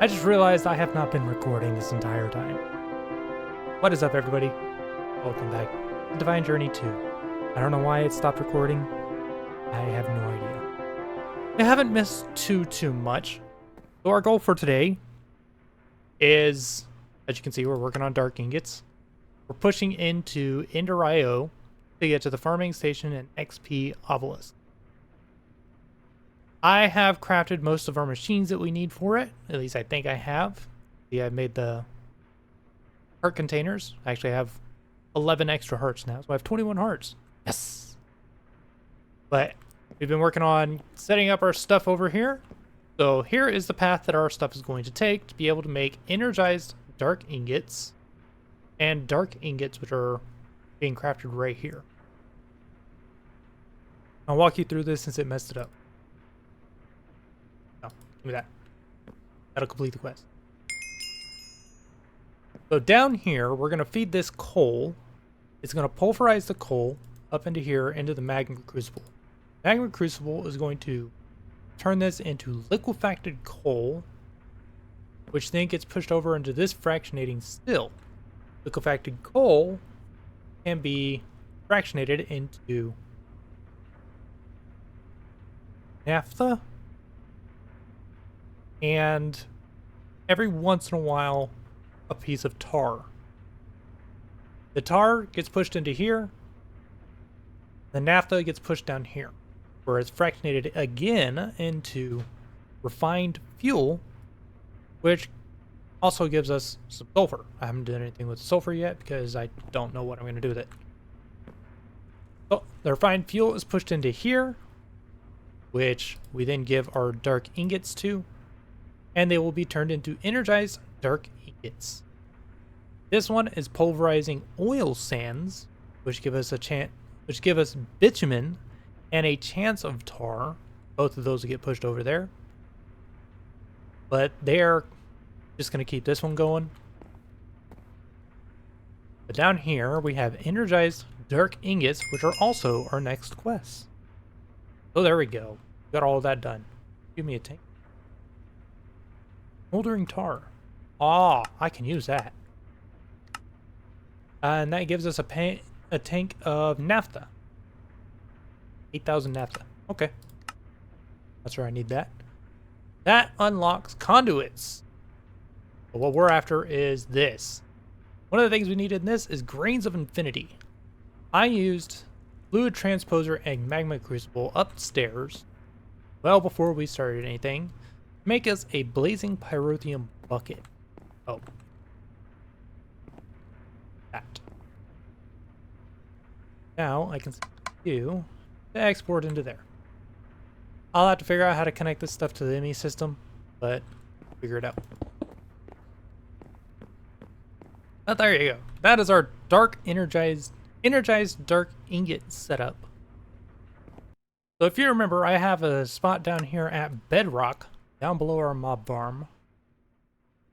I just realized I have not been recording this entire time. What is up, everybody? Welcome back to Divine Journey 2. I don't know why it stopped recording. I have no idea. I haven't missed too much. So our goal for today is, as you can see, we're working on dark ingots. We're pushing into ENDER IO to get to the farming station and XP obelisk. I have crafted most of our machines that we need for it. At least I think I have. See, I've made the heart containers. I actually have 11 extra hearts now, so I have 21 hearts. Yes! But we've been working on setting up our stuff over here. So here is the path that our stuff is going to take to be able to make energized dark ingots and dark ingots, which are being crafted right here. I'll walk you through this since it messed it up. No, give me that. That'll complete the quest. So down here, we're going to feed this coal. It's going to pulverize the coal up into here, into the magma crucible. Magma crucible is going to turn this into liquefacted coal, which then gets pushed over into this fractionating still. Liquefacted coal can be fractionated into naphtha, and every once in a while a piece of tar. The tar gets pushed into here, the naphtha gets pushed down here, where it's fractionated again into refined fuel, which also gives us some sulfur. I haven't done anything with sulfur yet because I don't know what I'm going to do with it. So the refined fuel is pushed into here, which we then give our dark ingots to, and they will be turned into energized dark ingots. This one is pulverizing oil sands, which give us bitumen and a chance of tar. Both of those will get pushed over there, but they're just going to keep this one going. But down here we have energized dark ingots, which are also our next quest. Oh, there we go. Got all of that done. Give me a tank. Smoldering tar. Ah, I can use that. And that gives us a tank of naphtha. 8,000 naphtha. Okay. That's where I need that. That unlocks conduits. But what we're after is this. One of the things we need in this is grains of infinity. I used fluid transposer and magma crucible upstairs, well before we started anything, to make us a blazing pyrotheum bucket. Oh. That. Now I can do to export into there. I'll have to figure out how to connect this stuff to the ME system, but figure it out. But there you go. That is our dark energized dark ingot setup. So if you remember, I have a spot down here at Bedrock, down below our mob farm.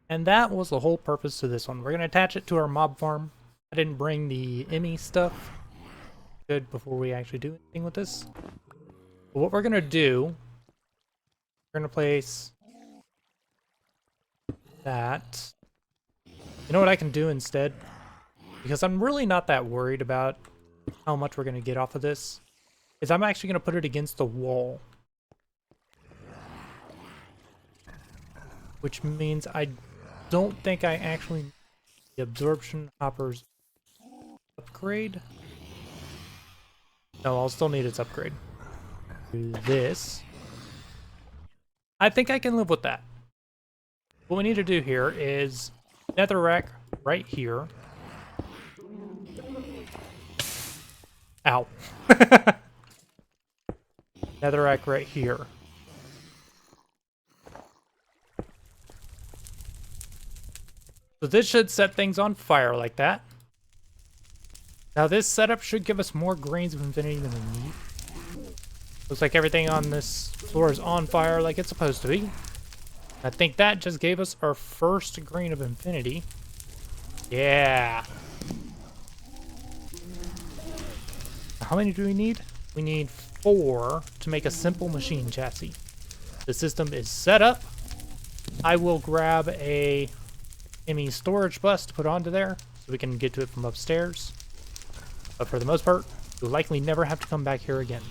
And that was the whole purpose to this one. We're going to attach it to our mob farm. I didn't bring the ME stuff. Good before we actually do anything with this. But what we're going to do, we're going to place that. You know what I can do instead? Because I'm really not that worried about how much we're going to get off of this, is I'm actually going to put it against the wall. Which means I don't think I actually need the absorption hoppers upgrade. No, I'll still need its upgrade. Do this. I think I can live with that. What we need to do here is netherrack right here. Ow. Netherrack right here. So this should set things on fire like that. Now this setup should give us more grains of infinity than we need. Looks like everything on this floor is on fire like it's supposed to be. I think that just gave us our first grain of infinity. Yeah. How many do we need? We need 4 to make a simple machine chassis. The system is set up. I will grab a ME storage bus to put onto there so we can get to it from upstairs. But for the most part, you'll likely never have to come back here again.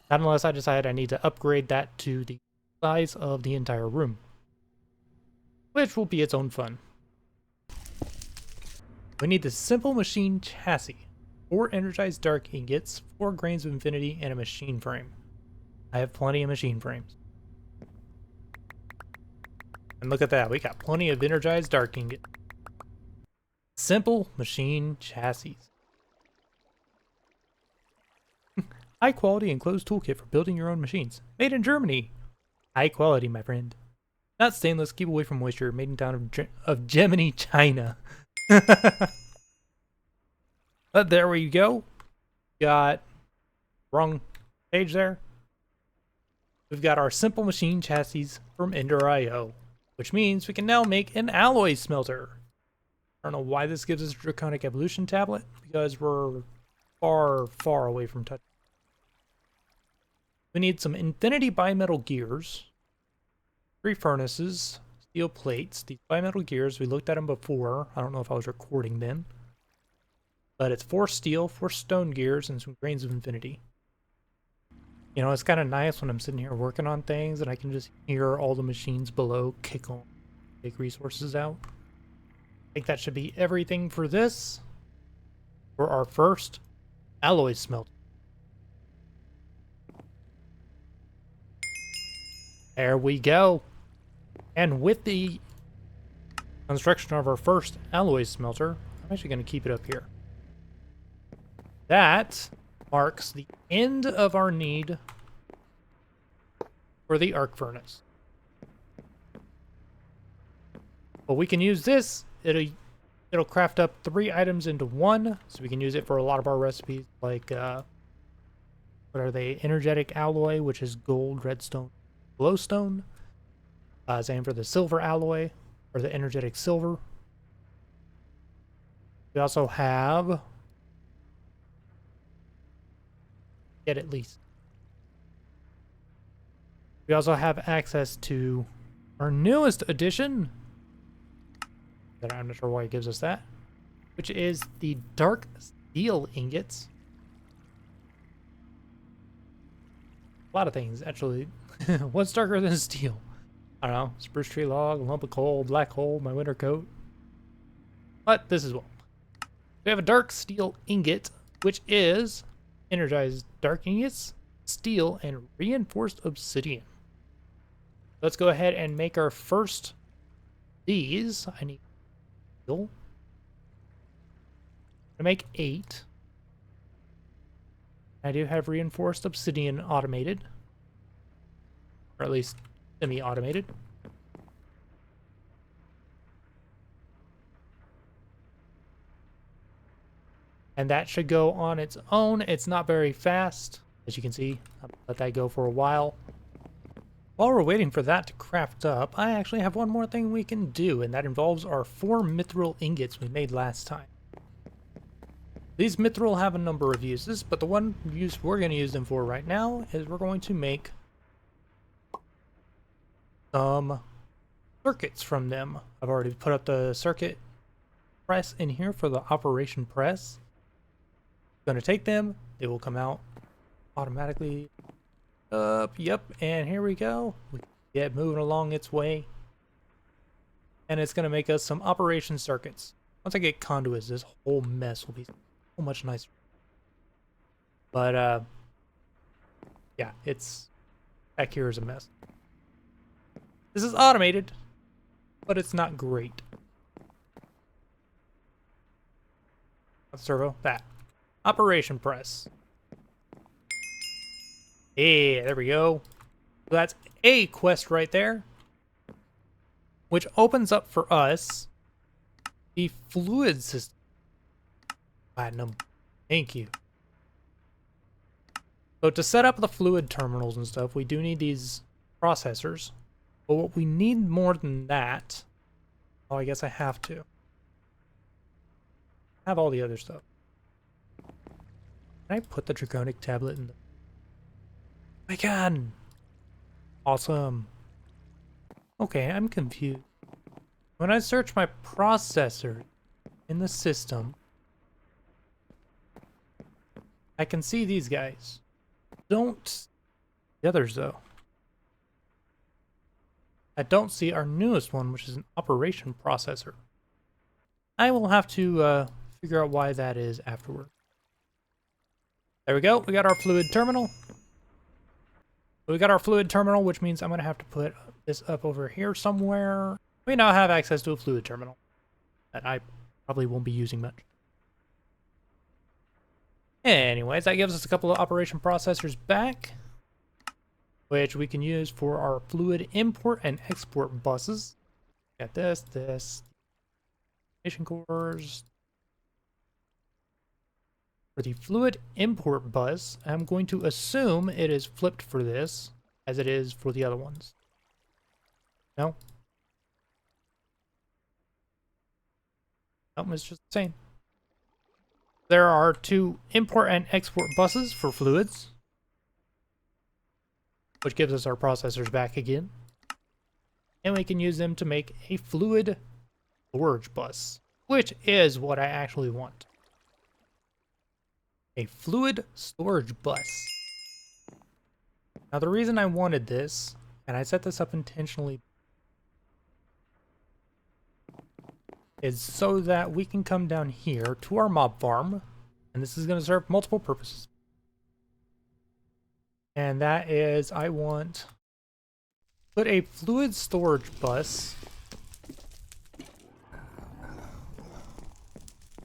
Not unless I decide I need to upgrade that to the size of the entire room, which will be its own fun. We need the simple machine chassis, 4 energized dark ingots, 4 grains of infinity, and a machine frame. I have plenty of machine frames. And look at that, we got plenty of energized dark ingot. Simple machine chassis. High quality enclosed toolkit for building your own machines. Made in Germany. High quality, my friend. Not stainless, keep away from moisture. Made in town of Gemini, China. But there we go. Got wrong page there. We've got our simple machine chassis from ENDER.io, which means we can now make an alloy smelter. I don't know why this gives us a Draconic Evolution tablet, because we're far, far away from touch. We need some infinity bimetal gears, 3 furnaces, steel plates. These bimetal gears, we looked at them before. I don't know if I was recording then. But it's 4 steel, 4 stone gears, and some grains of infinity. You know, it's kind of nice when I'm sitting here working on things and I can just hear all the machines below kick on, take resources out. I think that should be everything for this. For our first alloy smelter. There we go. And with the construction of our first alloy smelter, I'm actually going to keep it up here. That marks the end of our need for the arc furnace. But we can use this. It'll craft up 3 items into 1, so we can use it for a lot of our recipes, like what are they? Energetic alloy, which is gold, redstone, glowstone. Same for the silver alloy, or the energetic silver. We also have at least. We also have access to our newest addition. That I'm not sure why it gives us that, which is the dark steel ingots. A lot of things, actually. What's darker than steel? I don't know. Spruce tree log, lump of coal, black hole, my winter coat. But this is one. We have a dark steel ingot, which is energized dark ingots, steel, and reinforced obsidian. Let's go ahead and make our first these. I need steel to make 8. I do have reinforced obsidian automated, or at least semi-automated. And that should go on its own. It's not very fast, as you can see. I'll let that go for a while. While we're waiting for that to craft up, I actually have one more thing we can do, and that involves our 4 mithril ingots we made last time. These mithril have a number of uses, but the one use we're going to use them for right now is we're going to make some circuits from them. I've already put up the circuit press in here for the operation press. Going to take them, they will come out automatically. Yep, and here we go. We get moving along its way, and it's going to make us some operation circuits. Once I get conduits, this whole mess will be so much nicer. But yeah, it's back here is a mess. This is automated, but it's not great. Servo that. Operation press. Hey, there we go. So that's a quest right there, which opens up for us the fluid system. Platinum. Thank you. So to set up the fluid terminals and stuff, we do need these processors. But what we need more than that, oh, I guess I have to have all the other stuff. Can I put the Draconic tablet in the... I can! Awesome. Okay, I'm confused. When I search my processor in the system, I can see these guys. Don't see the others though. I don't see our newest one, which is an operation processor. I will have to figure out why that is afterward. There we go. We got our fluid terminal. We got our fluid terminal, which means I'm going to have to put this up over here somewhere. We now have access to a fluid terminal that I probably won't be using much. Anyways, that gives us a couple of operation processors back, which we can use for our fluid import and export buses. Got this, cores. For the fluid import bus, I'm going to assume it is flipped for this, as it is for the other ones. No? No, it's just the same. There are 2 import and export buses for fluids, which gives us our processors back again. And we can use them to make a fluid storage bus, which is what I actually want. A fluid storage bus. Now the reason I wanted this, and I set this up intentionally, is so that we can come down here to our mob farm, and this is going to serve multiple purposes. And that is, I want put a fluid storage bus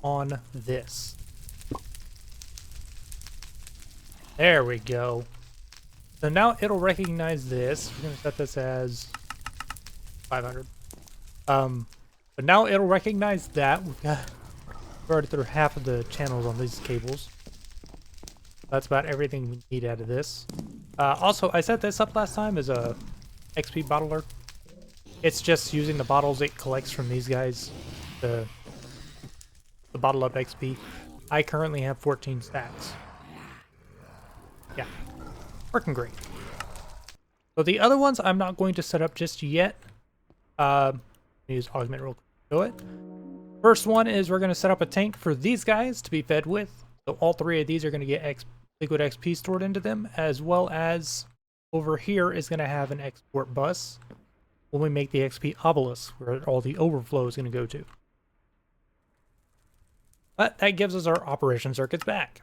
on this. There we go. So now it'll recognize this. We're going to set this as 500. But now it'll recognize that. We're already through half of the channels on these cables. That's about everything we need out of this. Also, I set this up last time as a XP bottler. It's just using the bottles it collects from these guys to bottle up XP. I currently have 14 stacks. Yeah, working great. So the other ones I'm not going to set up just yet. Use augment real quick. Go it. First one is we're going to set up a tank for these guys to be fed with. So all 3 of these are going to get liquid XP stored into them, as well as over here is going to have an export bus when we make the XP obelisk, where all the overflow is going to go to. But that gives us our operation circuits back.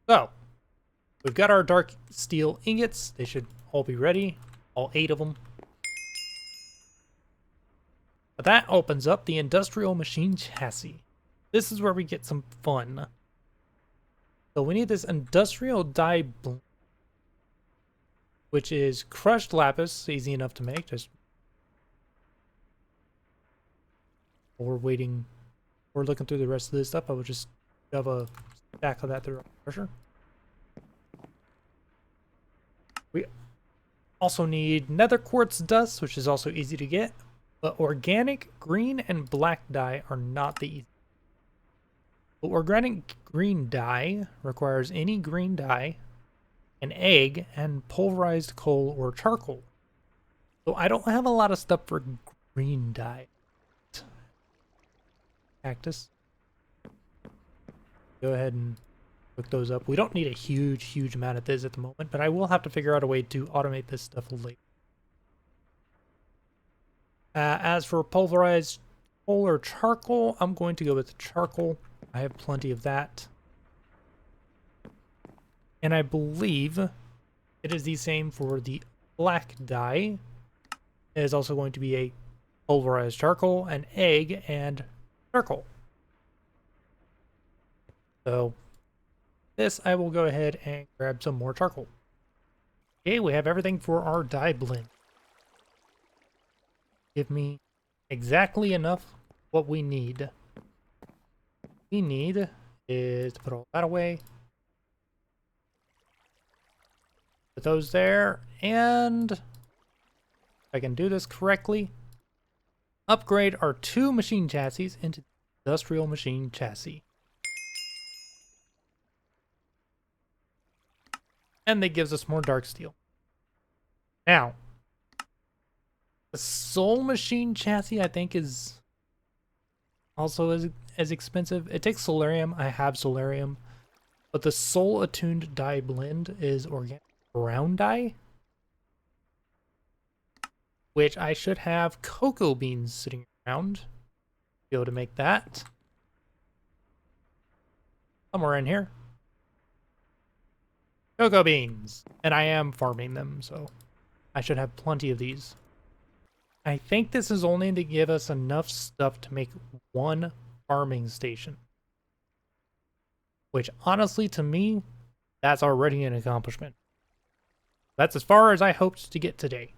So, we've got our dark steel ingots. They should all be ready, all 8 of them. But that opens up the industrial machine chassis. This is where we get some fun. So we need this industrial die blend, which is crushed lapis, easy enough to make. Just while we're waiting, we're looking through the rest of this stuff. I would just shove a stack of that through pressure. We also need nether quartz dust, which is also easy to get. But organic green and black dye are not the easy. But organic green dye requires any green dye, an egg, and pulverized coal or charcoal. So I don't have a lot of stuff for green dye. Cactus. Go ahead and look those up. We don't need a huge amount of this at the moment, but I will have to figure out a way to automate this stuff later. As for pulverized coal or charcoal, I'm going to go with charcoal. I have plenty of that. And I believe it is the same for the black dye. It is also going to be a pulverized charcoal, an egg, and charcoal. So this, I will go ahead and grab some more charcoal. Okay, we have everything for our dye blend. Give me exactly enough what we need. We need is to put all that away. Put those there, and if I can do this correctly, upgrade our 2 machine chassis into industrial machine chassis. And that gives us more dark steel. Now, The Soul Machine chassis, I think, is also as expensive. It takes Solarium. I have Solarium. But the Soul Attuned Dye Blend is organic brown dye, which I should have cocoa beans sitting around to be able to make that. Somewhere in here. Cocoa beans! And I am farming them, so I should have plenty of these. I think this is only to give us enough stuff to make one farming station. Which, honestly, to me, that's already an accomplishment. That's as far as I hoped to get today.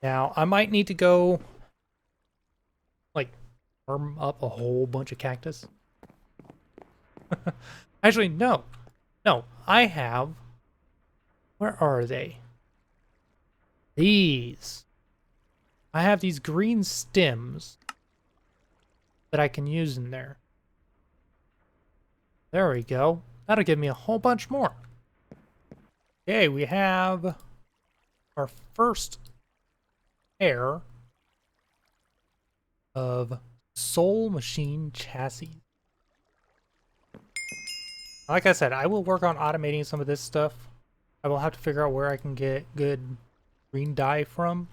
Now, I might need to go, like, farm up a whole bunch of cactus. Actually, no. No, I have... Where are they? These. I have these green stems that I can use in there. There we go. That'll give me a whole bunch more. Okay, we have our first pair of Soul Machine chassis. Like I said, I will work on automating some of this stuff. I will have to figure out where I can get good green dye from.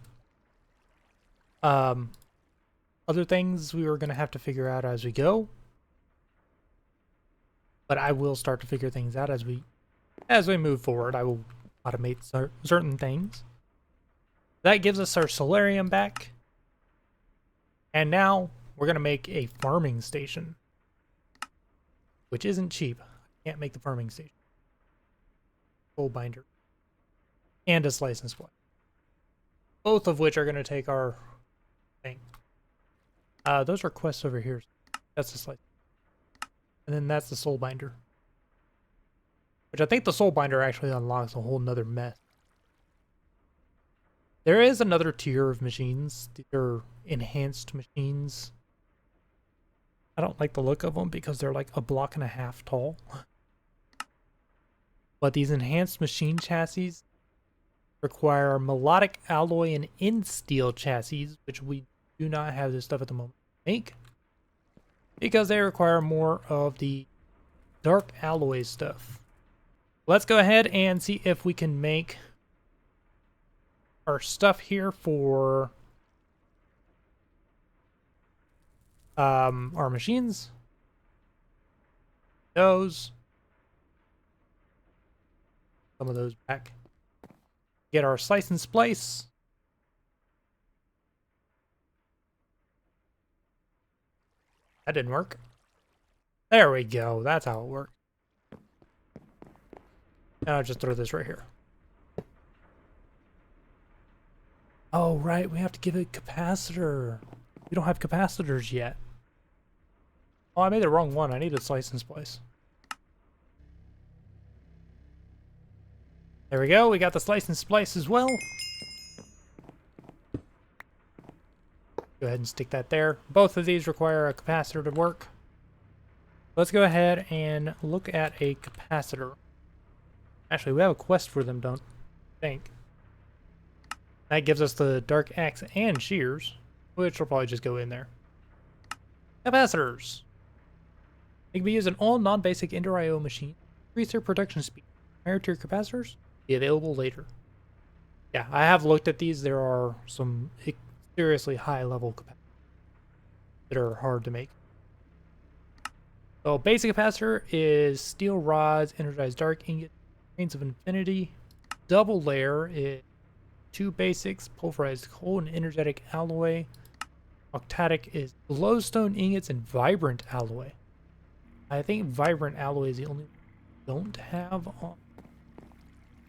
Other things we were going to have to figure out as we go. But I will start to figure things out as we move forward. I will automate certain things. That gives us our Solarium back. And now we're going to make a farming station. Which isn't cheap. I can't make the farming station. Full binder. And a slice and splice. Both of which are going to take our thing. Those are quests over here. That's the slice. And then that's the soul binder. Which I think the soul binder actually unlocks a whole nother mess. There is another tier of machines. These are enhanced machines. I don't like the look of them because they're like a block and a half tall. But these enhanced machine chassis require melodic alloy and in-steel chassis, which we do not have this stuff at the moment to make. Because they require more of the dark alloy stuff. Let's go ahead and see if we can make our stuff here for our machines. Those. Some of those back. Get our slice and splice. That didn't work. There we go. That's how it worked. Now I'll just throw this right here. Oh, right. We have to give it capacitor. We don't have capacitors yet. Oh, I made the wrong one. I need a slice and splice. There we go. We got the slice and splice as well. Go ahead and stick that there. Both of these require a capacitor to work. Let's go ahead and look at a capacitor. Actually, we have a quest for them, don't think. That gives us the dark axe and shears, which will probably just go in there. Capacitors. They can be used in all non-basic Ender IO machines. Increase their production speed. Higher tier capacitors be available later. Yeah, I have looked at these. There are some seriously high level capacitors that are hard to make. So basic capacitor is steel rods, energized dark ingot, grains of infinity. Double layer is 2 basics, pulverized coal and energetic alloy. Octatic is glowstone ingots and vibrant alloy. I think vibrant alloy is the only one I don't have on.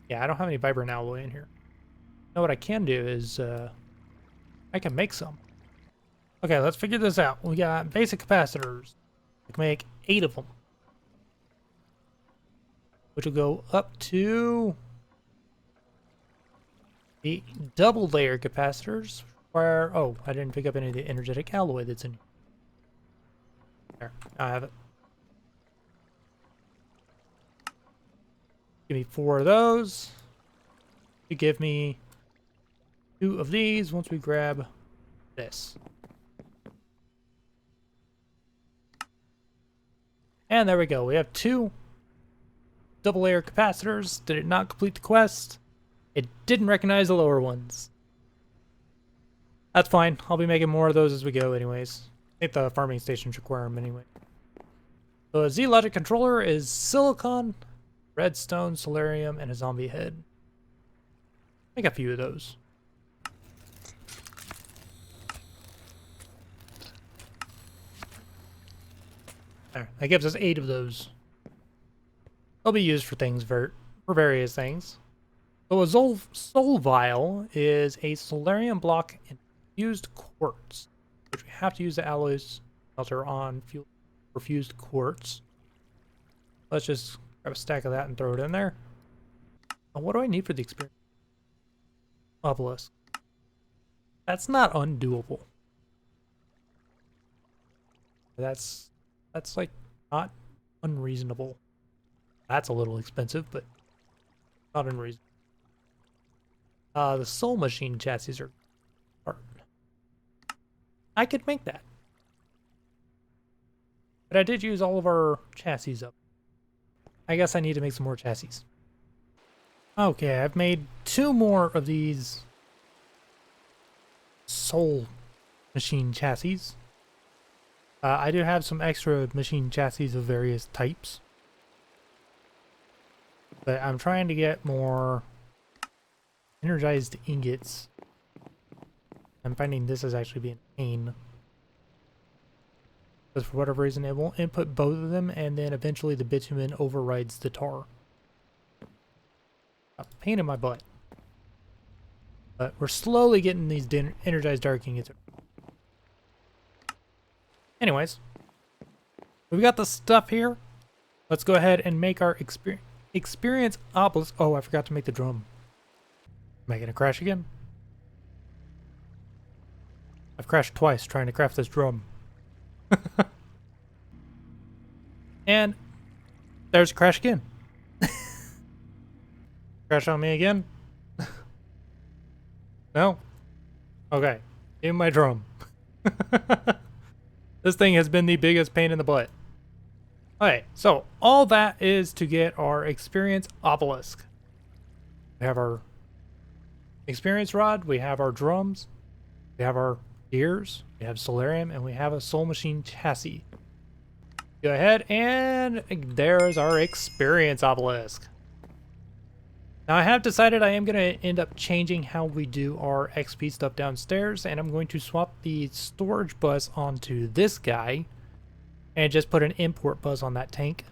Yeah, I don't have any vibrant alloy in here. Now what I can do is I can make some. Okay, let's figure this out. We got basic capacitors. I can make 8 of them. Which will go up to the double layer capacitors. Where, oh, I didn't pick up any of the energetic alloy that's in here. There, I have it. Give me 4 of those. You give me 2 of these once we grab this. And there we go. We have 2 double layer capacitors. Did it not complete the quest? It didn't recognize the lower ones. That's fine. I'll be making more of those as we go anyways. I think the farming stations require them anyway. The Z-Logic controller is silicon, redstone, solarium, and a zombie head. Make a few of those. There, that gives us 8 of those. They'll be used for things for various things. So a soul vial is a solarium block and fused quartz, which we have to use the alloys filter on for fused quartz. Let's just grab a stack of that and throw it in there. And what do I need for the experience? Obelisk. That's not undoable. That's like not unreasonable. That's a little expensive, but not unreasonable. The soul machine chassis are hard. I could make that. But I did use all of our chassis up. I guess I need to make some more chassis. Okay, I've made 2 more of these soul machine chassis. I do have some extra machine chassis of various types. But I'm trying to get more energized ingots. I'm finding this is actually being a pain. Because for whatever reason it won't input both of them, and then eventually the bitumen overrides the tar. A pain in my butt. But we're slowly getting these energized dark ingots. Anyways, we've got the stuff here. Let's go ahead and make our experience obelisk. Oh, I forgot to make the drum. Am I gonna crash again? I've crashed twice trying to craft this drum. And there's a crash again. Crash on me again? No? Okay. Give me my drum. This thing has been the biggest pain in the butt. Okay, so all that is to get our experience obelisk. We have our experience rod, we have our drums, we have our gears, we have solarium, and we have a soul machine chassis. Go ahead, and there's our experience obelisk. Now I have decided I am going to end up changing how we do our XP stuff downstairs, and I'm going to swap the storage bus onto this guy and just put an import bus on that tank.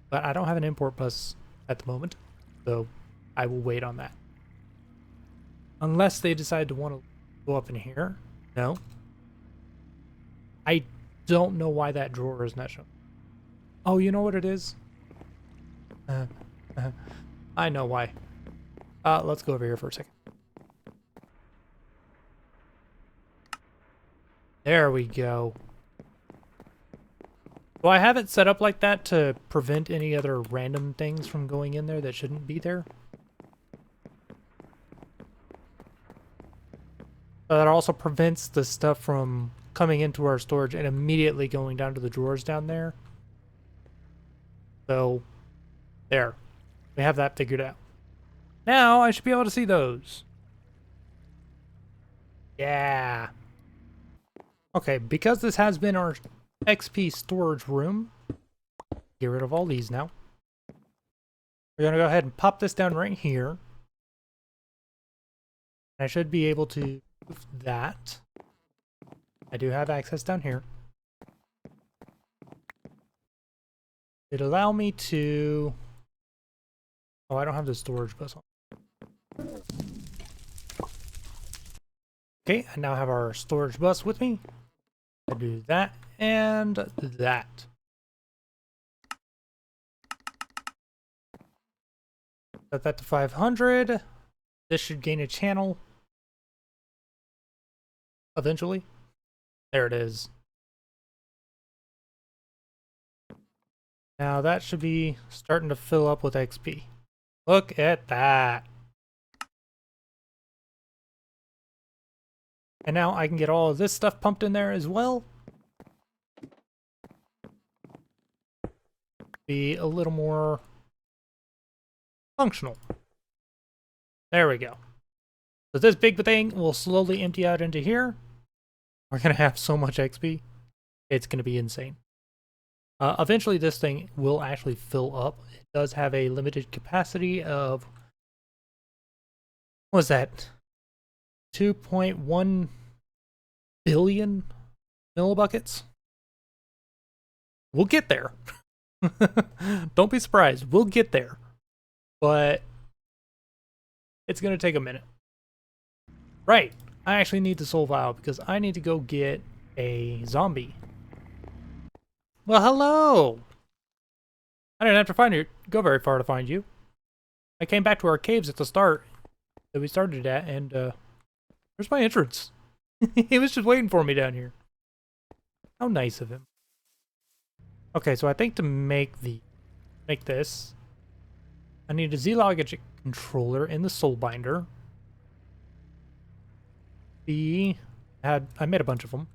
But I don't have an import bus at the moment, so I will wait on that. Unless they decide to want to go up in here. No. I don't know why that drawer is not showing. Oh, you know what it is? I know why. Let's go over here for a second. There we go. So I have it set up like that to prevent any other random things from going in there that shouldn't be there. But that also prevents the stuff from coming into our storage and immediately going down to the drawers down there. So, there. We have that figured out. Now I should be able to see those. Yeah. Okay, because this has been our XP storage room, get rid of all these now. We're going to go ahead and pop this down right here. I should be able to move that. I do have access down here. It'll allow me to... Oh, I don't have the storage bus on. Okay, I now have our storage bus with me. I do that and that. Set that to 500. This should gain a channel eventually. There it is. Now that should be starting to fill up with XP. Look at that. And now I can get all of this stuff pumped in there as well. Be a little more functional. There we go. So this big thing will slowly empty out into here. We're going to have so much XP. It's going to be insane. Eventually this thing will actually fill up. It does have a limited capacity of, what was that? 2.1 billion millibuckets? We'll get there. Don't be surprised. We'll get there. But it's going to take a minute. Right. I actually need the soul vial because I need to go get a zombie. Well, hello! I didn't have to go very far to find you. I came back to our caves at the start that we started at, and there's my entrance. He was just waiting for me down here. How nice of him. Okay, so I think to make this, I need a Z-Logic controller in the soul binder. I made a bunch of them.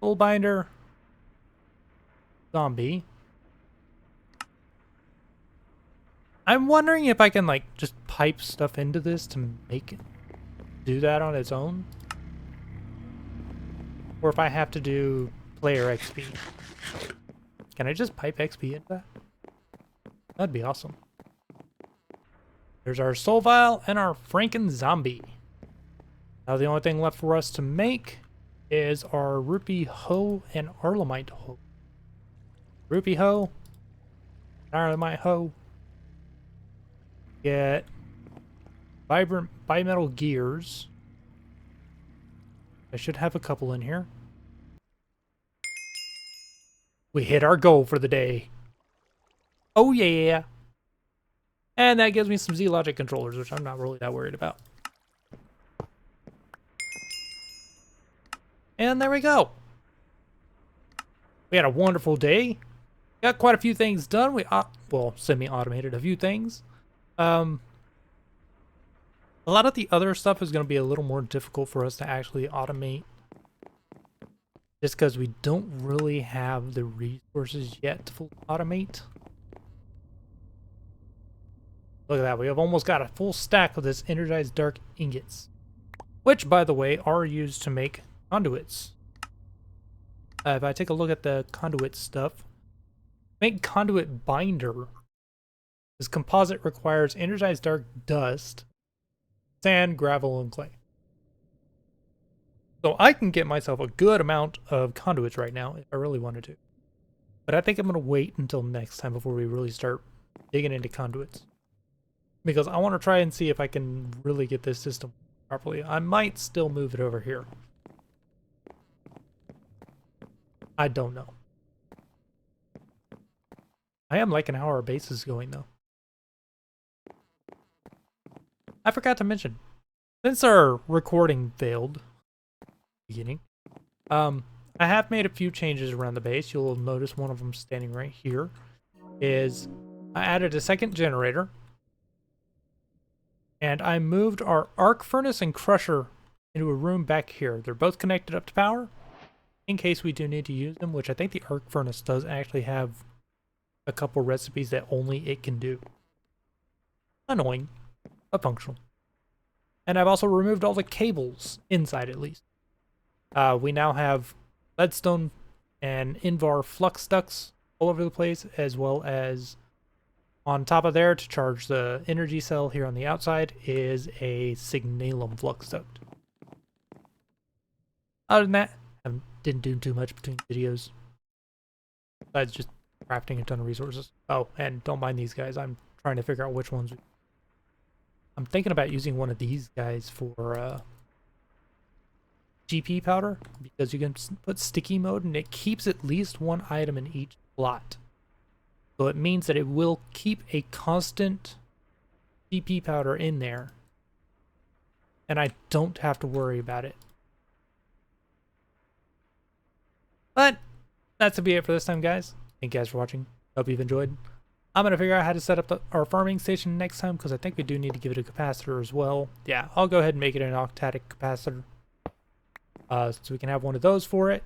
Soul binder, zombie. I'm wondering if I can like just pipe stuff into this to make it do that on its own, or if I have to do player XP. Can I just pipe XP into that? That'd be awesome. There's our soul vial and our Franken zombie. Now the only thing left for us to make is our rupee hoe and arlemite hoe. Rupee hoe, arlemite hoe. Get vibrant bimetal gears. I should have a couple in here. We hit our goal for the day. Oh yeah. And that gives me some Z-Logic controllers, which I'm not really that worried about. And there we go. We had a wonderful day. Got quite a few things done. We, well, semi-automated a few things. A lot of the other stuff is going to be a little more difficult for us to actually automate. Just because we don't really have the resources yet to fully automate. Look at that, we have almost got a full stack of this energized dark ingots. Which, by the way, are used to make conduits. If I take a look at the conduit stuff, make conduit binder. This composite requires energized dark dust, sand, gravel, and clay. So I can get myself a good amount of conduits right now if I really wanted to. But I think I'm going to wait until next time before we really start digging into conduits. Because I want to try and see if I can really get this system properly. I might still move it over here. I don't know. I am liking how our base is going though. I forgot to mention, since our recording failed beginning, I have made a few changes around the base. You'll notice one of them standing right here. Is I added a second generator. And I moved our arc furnace and crusher into a room back here. They're both connected up to power in case we do need to use them, which I think the arc furnace does actually have a couple recipes that only it can do. Annoying, but functional. And I've also removed all the cables inside at least. We now have leadstone and Invar flux ducts all over the place, as well as on top of there, to charge the energy cell here on the outside, is a signalum flux duct. Other than that, I didn't do too much between videos. Besides just crafting a ton of resources. Oh, and don't mind these guys. I'm trying to figure out which ones. I'm thinking about using one of these guys for GP powder, because you can put sticky mode and it keeps at least one item in each slot. So it means that it will keep a constant GP powder in there. And I don't have to worry about it. But that's to be it for this time, guys. Thank you guys for watching. Hope you've enjoyed. I'm going to figure out how to set up our farming station next time, because I think we do need to give it a capacitor as well. Yeah, I'll go ahead and make it an octatic capacitor. So we can have one of those for it.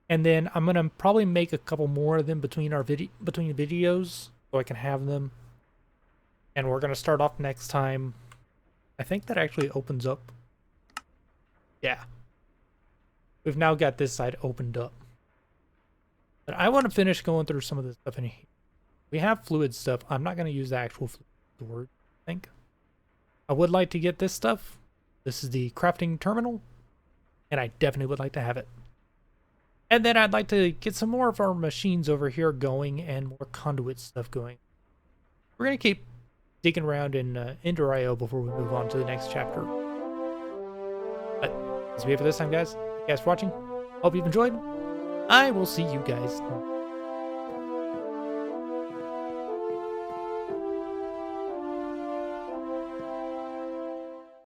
And then I'm going to probably make a couple more of them between videos, so I can have them. And we're going to start off next time. I think that actually opens up. Yeah. We've now got this side opened up. But I want to finish going through some of this stuff in here. We have fluid stuff. I'm not going to use the actual fluid word, I think. I would like to get this stuff. This is the crafting terminal. And I definitely would like to have it. And then I'd like to get some more of our machines over here going and more conduit stuff going. We're going to keep digging around in ENDER before we move on to the next chapter. But that's it for this time, guys. Thank you guys for watching. Hope you've enjoyed. I will see you guys